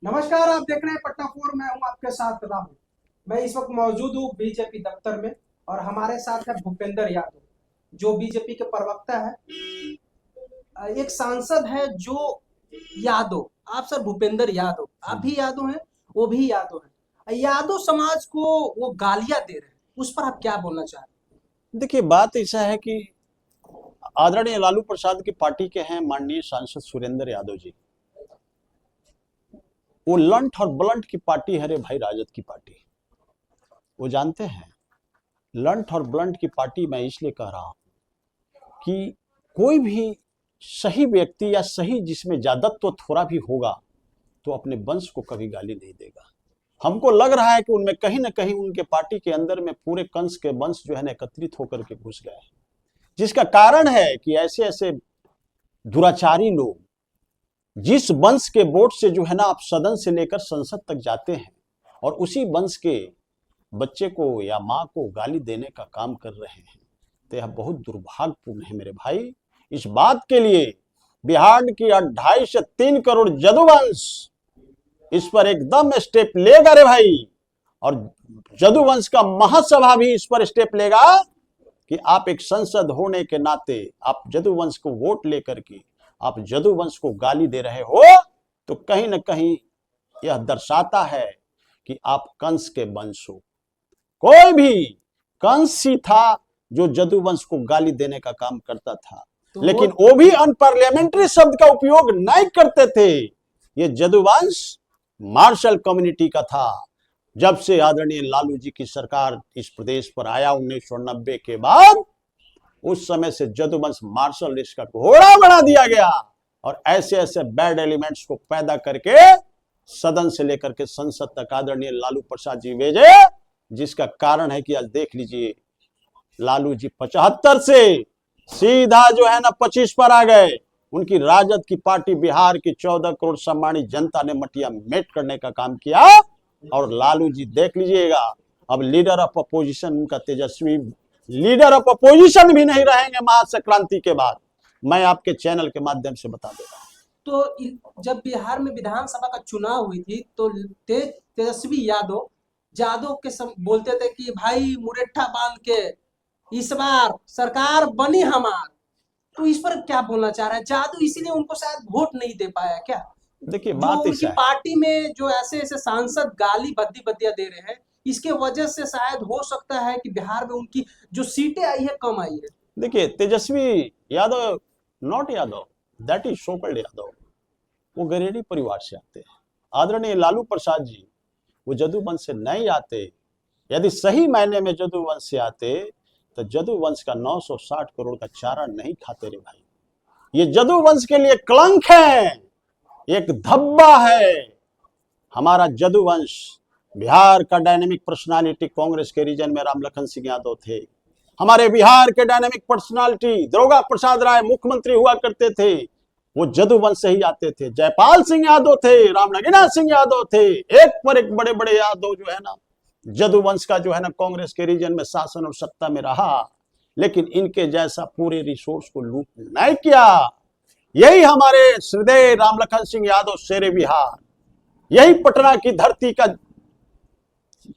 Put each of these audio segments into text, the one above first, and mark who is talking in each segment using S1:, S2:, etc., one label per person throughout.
S1: नमस्कार, आप देख रहे हैं पटना 4। मैं हूं आपके साथ राहुल। मैं इस वक्त मौजूद हूं बीजेपी दफ्तर में और हमारे साथ है भूपेंद्र यादव, जो बीजेपी के प्रवक्ता है। एक सांसद है जो यादव, आप सर भूपेंद्र यादव, आप भी यादव हैं, वो भी यादव हैं। यादव समाज को वो गालियां दे रहे हैं, उस पर आप क्या बोलना चाह रहे
S2: देखिए, बात ऐसा है कि आदरणीय लालू प्रसाद की पार्टी के हैं माननीय सांसद सुरेंद्र यादव जी। वो लंठ और ब्लंट की पार्टी है रे भाई, राजद की पार्टी। वो जानते हैं, लंठ और ब्लंट की पार्टी मैं इसलिए कह रहा हूं कि कोई भी सही व्यक्ति या सही जिसमें जादत्व थोड़ा भी होगा तो अपने वंश को कभी गाली नहीं देगा। हमको लग रहा है कि उनमें कहीं ना कहीं उनके पार्टी के अंदर में पूरे कंस के वंश जो है ना एकत्रित होकर के घुस गए हैं, जिसका कारण है कि ऐसे ऐसे दुराचारी लोग जिस वंश के वोट से जो है ना आप सदन से लेकर संसद तक जाते हैं और उसी वंश के बच्चे को या माँ को गाली देने का काम कर रहे हैं, तो यह बहुत दुर्भाग्यपूर्ण है मेरे भाई। इस बात के लिए बिहार की 2.5 से 3 करोड़ जदुवंश इस पर एकदम स्टेप लेगा रे भाई। और जदुवंश का महासभा भी इस पर स्टेप लेगा कि आप एक संसद होने के नाते आप जदुवंश को वोट लेकर के आप जदुवंश को गाली दे रहे हो, तो कहीं ना कहीं यह दर्शाता है कि आप कंस के वंश हो। कोई भी कंस ही था जो जदुवंश को गाली देने का काम करता था,
S1: तो
S2: लेकिन वो भी अनपार्लियामेंट्री शब्द का उपयोग नहीं करते थे। ये जदुवंश मार्शल कम्युनिटी का था। जब से आदरणीय लालू जी की सरकार इस प्रदेश पर आया 1990 के बाद, उस समय से जदुवंश मार्शल लिस्ट का घोड़ा बना दिया गया और ऐसे ऐसे बैड एलिमेंट्स को पैदा करके सदन से लेकर के संसद तक आदरणीय लालू प्रसाद जी भेजे, जिसका कारण है कि आज देख लीजिए लालू जी 75 से सीधा जो है ना 25 पर आ गए। उनकी राजद की पार्टी बिहार की 14 करोड़ सम्मानित जनता ने मटिया मेट करने का काम किया और लालू जी देख लीजिएगा अब लीडर ऑफ अपोजिशन उनका तेजस्वी लीडर ऑफ अपोजिशन भी नहीं रहेंगे महासंक्रांति के बाद। मैं आपके चैनल के माध्यम से बता दे रहा हूं।
S1: जब बिहार में विधानसभा का चुनाव हुई थी तो तेजस्वी यादव यादव के बोलते थे कि भाई मुरेठा बांध के इस बार सरकार बनी हमार। तो इस पर क्या बोलना चाह रहा है जादू, इसीलिए उनको शायद वोट नहीं दे पाया क्या?
S2: देखिए,
S1: जो
S2: बात
S1: उनकी
S2: ऐसा है।
S1: पार्टी में जो ऐसे ऐसे सांसद गाली बद्दी बद्दिया दे रहे हैं, इसके वजह से शायद हो सकता है कि बिहार में उनकी जो सीटें आई है कम आई है।
S2: देखिए, Tejashwi Yadav not Yadav, that is so called Yadav, वो गरेड़ी परिवार से आते हैं। आदरणीय लालू प्रसाद जी वो जदुवंश से नहीं आते। यदि सही मायने में जदुवंश से आते तो जदुवंश का 960 करोड़ का चारा नहीं खाते रे भाई। ये जदुवंश के लिए कलंक है, एक धब्बा है। हमारा जदुवंश बिहार का डायनेमिक पर्सनालिटी कांग्रेस के रीजन में रामलखन सिंह यादव थे। हमारे बिहार के डायनेमिक पर्सनालिटी दरोगा प्रसाद राय मुख्यमंत्री हुआ करते थे, वो जदुवंश से ही आते थे। जयपाल सिंह यादव थे, रामनगीना सिंह यादव थे, एक पर एक बड़े बड़े यादव जो है ना जदुवंश का जो है ना कांग्रेस के रीजन में शासन और सत्ता में रहा, लेकिन इनके जैसा पूरे रिसोर्स को लूट नहीं किया। यही हमारे श्रीदेव रामलखन सिंह यादव शेरे बिहार, यही पटना की धरती का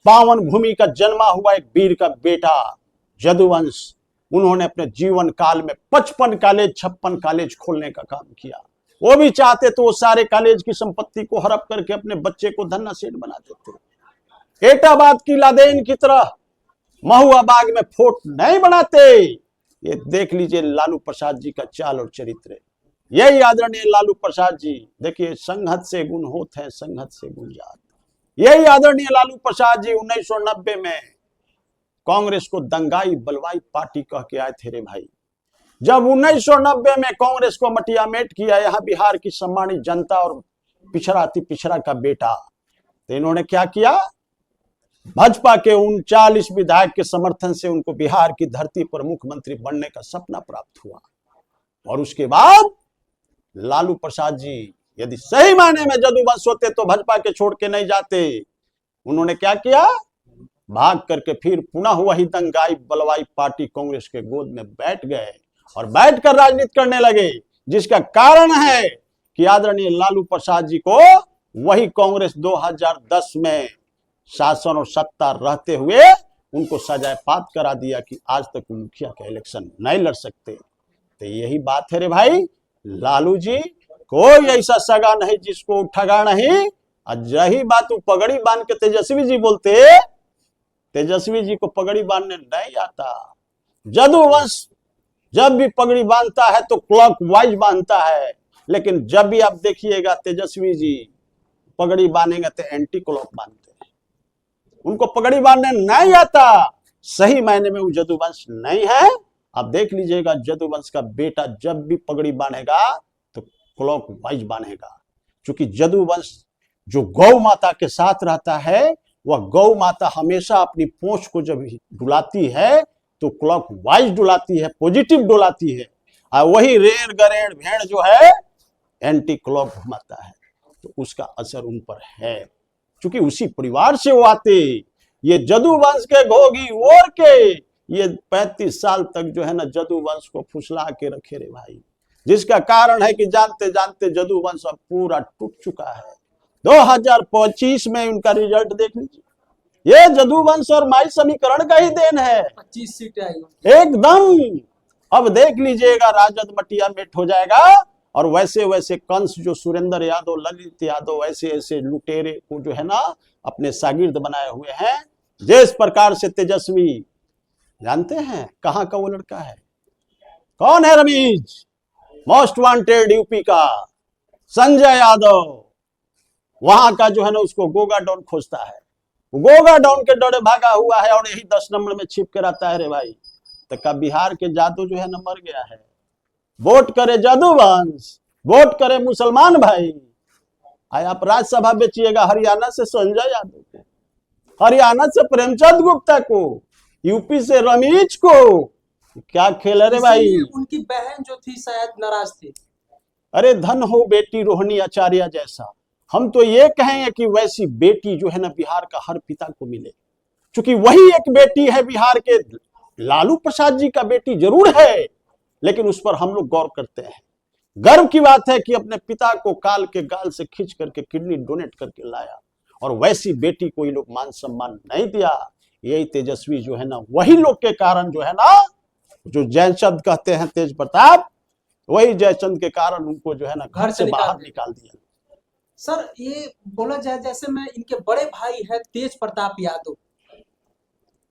S2: पावन भूमि का जन्मा हुआ एक वीर का बेटा जदुवंश, उन्होंने अपने जीवन काल में 55 कॉलेज 56 कॉलेज खोलने का काम किया। वो भी चाहते तो वो सारे कॉलेज की संपत्ति को हड़प करके अपने बच्चे को धन्ना सेठ बना देते। एटाबाद की लादेन की तरह महुआ बाग में फोर्ट नहीं बनाते। ये देख लीजिए लालू प्रसाद जी का चाल और चरित्र। यही आदरणीय लालू प्रसाद जी, देखिए संघत से गुण होत है, संघत से गुण जात। यही आदरणीय लालू प्रसाद जी 1990 में कांग्रेस को दंगाई बलवाई पार्टी कह के आए थे रे भाई। जब 1990 में कांग्रेस को मटियामेट किया यहाँ बिहार की सम्मानित जनता और पिछड़ा अति पिछड़ा का बेटा, तो इन्होंने क्या किया, भाजपा के 39 विधायक के समर्थन से उनको बिहार की धरती पर मुख्यमंत्री बनने का सपना प्राप्त हुआ। और उसके बाद लालू प्रसाद जी यदि सही मायने में जदुवंश होते तो भाजपा के छोड़ के नहीं जाते। उन्होंने क्या किया, भाग करके फिर पुनः वही दंगाई बलवाई पार्टी कांग्रेस के गोद में बैठ गए और बैठकर राजनीति करने लगे, जिसका कारण है कि आदरणीय लालू प्रसाद जी को वही कांग्रेस 2010 में शासन और सत्ता रहते हुए उनको सजाए पात करा दिया कि आज तक मुखिया का इलेक्शन नहीं लड़ सकते। तो यही बात है रे भाई, लालू जी कोई ऐसा सगा नहीं जिसको ठगा नहीं। और यही बात वो पगड़ी बांध के तेजस्वी जी बोलते, तेजस्वी जी को पगड़ी बांधने नहीं आता। जदुवंश जब भी पगड़ी बांधता है तो क्लॉक वाइज बांधता है, लेकिन जब भी आप देखिएगा तेजस्वी जी पगड़ी बांधेंगे तो एंटी क्लॉक बांधते हैं। उनको पगड़ी बांधने नहीं आता। सही मायने में वो जदुवंश नहीं है। आप देख लीजिएगा जदुवंश का बेटा जब भी पगड़ी बांधेगा तो क्लॉक वाइज बांधेगा, क्योंकि जदुवंश जो गौ माता के साथ रहता है, वह गौ माता हमेशा अपनी पूंछ को जब डुलाती है तो क्लॉक वाइज डुलाती है, पॉजिटिव डुलाती है। और वही रेड़ गरेड़ भेड़ जो है एंटी क्लॉक घुमाता है, तो उसका असर उन पर है, क्योंकि उसी परिवार से वो आते। ये जदुवंश के घोगी ओर के ये 35 साल तक जो है ना जदुवंश को फुसला के रखे रे भाई, जिसका कारण है कि जानते जानते जदुवंश अब पूरा टूट चुका है। 2025 में उनका रिजल्ट देख लीजिए, ये जदुवंश और माई समीकरण का ही देन है।
S1: 25 सीटें आई
S2: एकदम। अब देख लीजिएगा राजद मटिया मेट हो जाएगा, और वैसे वैसे कंस जो सुरेंद्र यादव, ललित यादव, ऐसे ऐसे लुटेरे को जो है ना अपने शागिर्द बनाए हुए हैं। जिस प्रकार से तेजस्वी, जानते हैं कहां का वो लड़का है, कौन है? रमीज, मोस्ट वांटेड यूपी का संजय यादव, वहां का जो है ना उसको गोगा डॉन खोजता है। गोगा डॉन के डरे भागा हुआ है और यही 10 नंबर में छिप के रहता है रे भाई। तो का बिहार के जादू जो है ना मर गया है। वोट करे जदुवंश, वोट करे मुसलमान भाई। आए आप राज्यसभा बेचिएगा हरियाणा से संजय यादव को, हरियाणा से प्रेमचंद गुप्ता को, यूपी से रमीज को। क्या खेल है रे भाई।
S1: उनकी बहन जो थी शायद नाराज थी।
S2: अरे धन हो बेटी रोहिणी आचार्य जैसा। हम तो ये कहेंगे कि वैसी बेटी जो है ना बिहार का हर पिता को मिले, क्योंकि वही एक बेटी है बिहार के। लालू प्रसाद जी का बेटी जरूर है, लेकिन उस पर हम लोग गौर करते हैं। गर्व की बात है कि अपने पिता को काल के गाल से खींच करके किडनी डोनेट करके लाया, और वैसी बेटी को ये लोग मान सम्मान नहीं दिया। यही तेजस्वी जो है ना, वही लोग के कारण जो है ना, जो जयचंद कहते हैं तेज प्रताप, वही जयचंद के कारण उनको जो है ना घर से बाहर निकाल दिया।
S1: सर ये बोला जाए, जैसे मैं इनके बड़े भाई है तेज प्रताप यादव,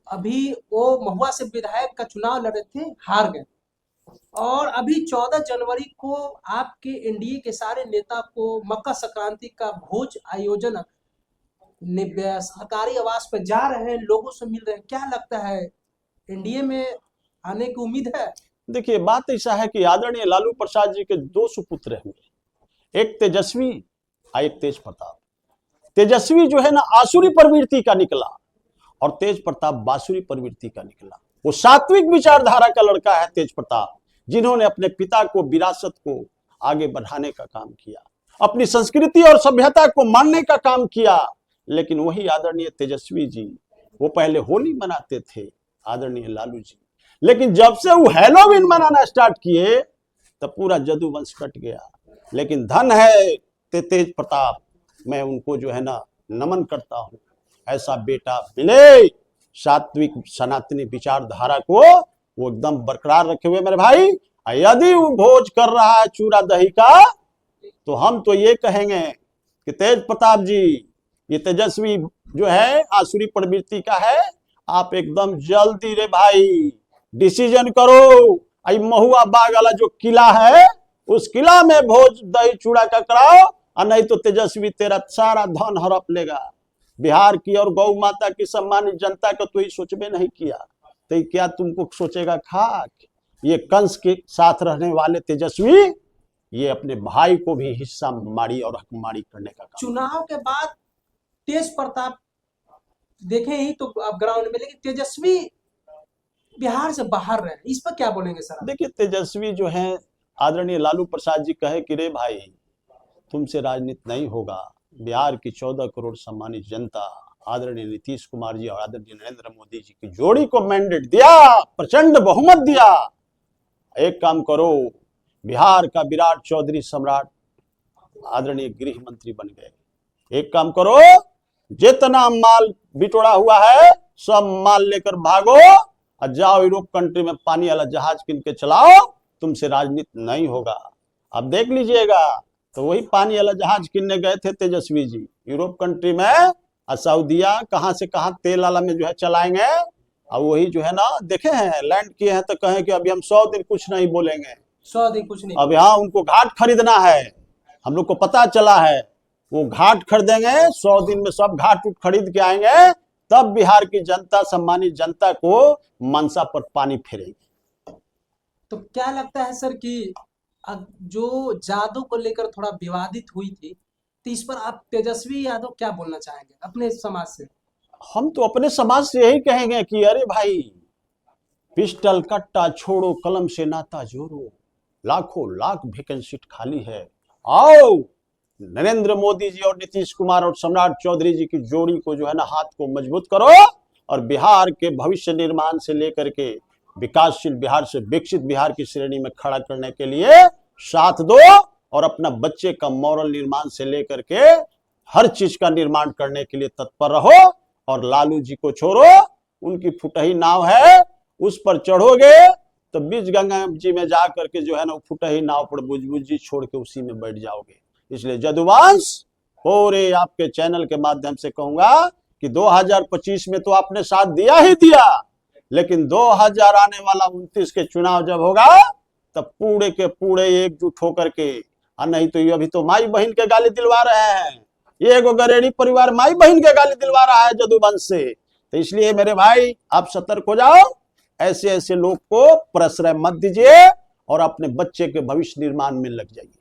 S1: अभी वो महुआ से विधायक का चुनाव लड़े थे, हार गए। और अभी 14 जनवरी को आपके एनडीए के सारे नेता को मकर संक्रांति का भोज आयोजन सरकारी आवास पर जा रहे हैं, लोगों से मिल रहे हैं। क्या लगता है, एनडीए में आने की उम्मीद है?
S2: देखिए बात ऐसा है कि आदरणीय लालू प्रसाद जी के 2 सुपुत्र हुए, एक तेजस्वी और एक तेज प्रताप। तेजस्वी जो है ना आसुरी प्रवृत्ति का निकला, और तेज प्रताप बासुरी प्रवृत्ति का निकला। वो सात्विक विचारधारा का लड़का है तेज प्रताप, जिन्होंने अपने पिता को विरासत को आगे बढ़ाने का काम किया, अपनी संस्कृति और सभ्यता को मानने का काम किया। लेकिन वही आदरणीय तेजस्वी जी, वो पहले होली मनाते थे आदरणीय लालू जी, लेकिन जब से वो हैलोवीन मनाना स्टार्ट किए तब पूरा जदुवंश कट गया। लेकिन धन है तेज प्रताप, मैं उनको जो है ना नमन करता हूं। ऐसा बेटा मिले, सात्विक सनातनी विचारधारा को वो एकदम बरकरार रखे हुए मेरे भाई। यदि वो भोज कर रहा है चूरा दही का, तो हम तो ये कहेंगे कि तेज प्रताप जी, ये तेजस्वी जो है आसुरी प्रवृत्ति का है, आप एकदम जल्दी रे भाई डिसीजन करो। आई महुआ बाग वाला जो किला है, उस किला में भोज दही चूड़ा का कराओ, और नहीं तो तेजस्वी तेरा सारा धन हड़प लेगा। बिहार की और गौ माता की सम्मानित जनता को तो ये सोचबे नहीं किया, तो क्या तुमको सोचेगा खाक। ये कंस के साथ रहने वाले तेजस्वी, ये अपने भाई को भी हिस्सा मारी और हकमारी करने का काम।
S1: चुनाव के बाद तेज प्रताप देखे ही तो आप ग्राउंड में, लेकिन तेजस्वी बिहार से बाहर रहे, इस पर क्या बोलेंगे सर?
S2: देखिए तेजस्वी जो है, आदरणीय लालू प्रसाद जी कहे कि रे भाई तुमसे राजनीति नहीं होगा। बिहार की 14 करोड़ सम्मानित जनता आदरणीय नीतीश कुमार जी और आदरणीय नरेंद्र मोदी जी की जोड़ी को मैंडेट दिया, प्रचंड बहुमत दिया। एक काम करो, बिहार का विराट चौधरी सम्राट आदरणीय गृह मंत्री बन गए, एक काम करो, जितना माल बिटोड़ा हुआ है सब माल लेकर भागो और जाओ यूरोप कंट्री में पानी वाला जहाज किन के चलाओ, तुमसे राजनीति नहीं होगा। अब देख लीजिएगा, तो वही पानी वाला जहाज किनने गए थे तेजस्वी जी यूरोप कंट्री में, और सऊदिया कहां से कहां तेल वाला में जो है चलाएंगे, और वही जो है ना देखे हैं लैंड किए हैं तो कहें कि अभी हम 100 दिन कुछ नहीं बोलेंगे।
S1: 100 दिन कुछ नहीं।
S2: अब यहाँ उनको घाट खरीदना है, हम लोग को पता चला है, वो घाट खरीदेंगे, 100 दिन में सब घाट उठ खरीद के आएंगे, तब बिहार की जनता, सम्मानित जनता को मनसा पर पानी फेरेगी।
S1: तो क्या लगता है सर कि जो जादव को लेकर थोड़ा विवादित हुई थी, तो इस पर आप तेजस्वी यादव क्या बोलना चाहेंगे अपने समाज से?
S2: हम तो अपने समाज से यही कहेंगे कि अरे भाई, पिस्टल कट्टा छोड़ो, कलम से नाता जोड़ो, लाखों लाख वैकेंसी खाली है, आओ नरेंद्र मोदी जी और नीतीश कुमार और सम्राट चौधरी जी की जोड़ी को जो है ना हाथ को मजबूत करो, और बिहार के भविष्य निर्माण से लेकर के विकासशील बिहार से विकसित बिहार की श्रेणी में खड़ा करने के लिए साथ दो, और अपना बच्चे का मॉरल निर्माण से लेकर के हर चीज का निर्माण करने के लिए तत्पर रहो, और लालू जी को छोड़ो, उनकी फुटही नाव है, उस पर चढ़ोगे तो बीच गंगा जी में जा करके जो है ना फुटही नाव पर बुझबुझ जी छोड़ के उसी में बैठ जाओगे। इसलिए जदुवंश, पूरे आपके चैनल के माध्यम से कहूंगा कि 2025 में तो आपने साथ दिया ही दिया, लेकिन 2000 आने वाला 29 के चुनाव जब होगा तब पूरे के पूरे एकजुट होकर के, और नहीं तो ये अभी तो माई बहन के गाली दिलवा रहे हैं, ये एगो गरेड़ी परिवार माई बहन के गाली दिलवा रहा है जदुवंश से। तो इसलिए मेरे भाई आप सतर्क हो जाओ, ऐसे ऐसे लोग को प्रश्रय मत दीजिए, और अपने बच्चे के भविष्य निर्माण में लग जाइए।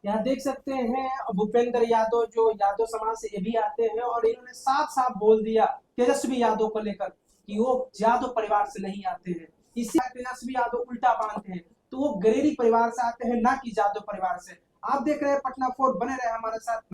S1: यहाँ देख सकते हैं भूपेंद्र यादव जो यादव समाज से ये भी आते हैं, और इन्होंने साफ साफ बोल दिया तेजस्वी यादव को लेकर कि वो यादव परिवार से नहीं आते हैं। इसी तेजस्वी यादव उल्टा बांधते हैं, तो वो गरेड़ी परिवार से आते हैं, ना कि यादव परिवार से। आप देख रहे हैं पटना 4, बने रहे हमारे साथ।